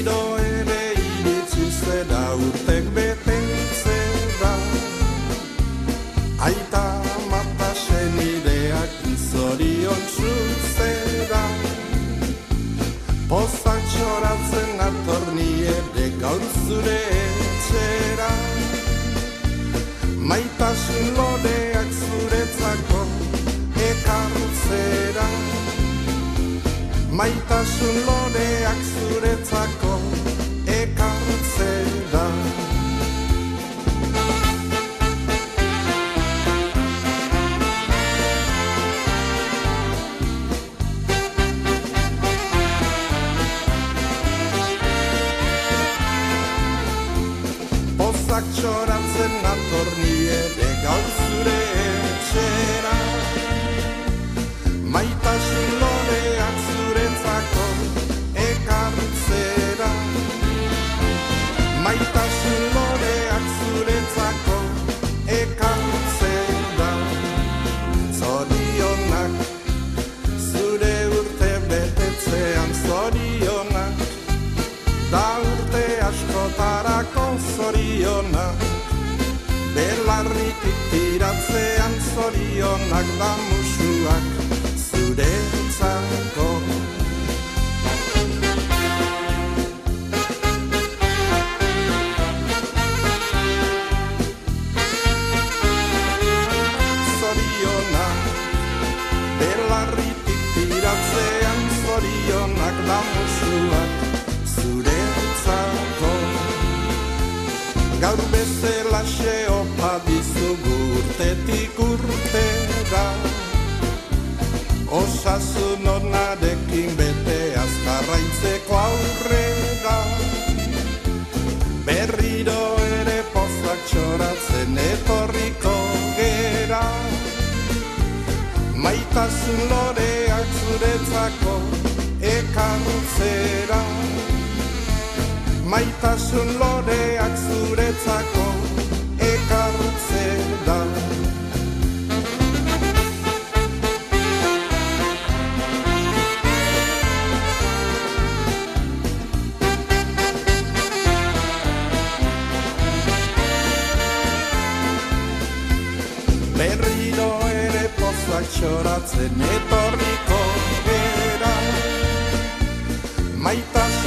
Berriro ere iritsi zera urtek betetzera. Aita mata senideak zorion zuzera. Pozak txoratzen nator ni ere gaur zure etxera. Maitasun loreak zuretzako ekartzera. Maitasun loreak zuretzako ekartzera. Pozak txoratzen nator ni ere gaur zure etxera. Maitasun loreak zuretzako ekartzera. Maitasun loreak zuretzako ekartzera. Zorionak zure urte betetzean zorionak. Da urte askotarako zorionak. Belarritik tiratzean zorionak da musuak zuretzako. Zorionak, belarritik tiratzean zorionak da musuak zuretzako. Gaur bezalaxe opa dizugu urtetik urtera. Osasun onarekin bete azkarraitzeko aurrera. Berriro ere pozak txoratzen etorriko gera. Maitasun loreak zuretzako ekartzera. Maitasun loreak zuretzako ekartzera. Berriro ere pozak txoratzen etorriko gera. Maitasun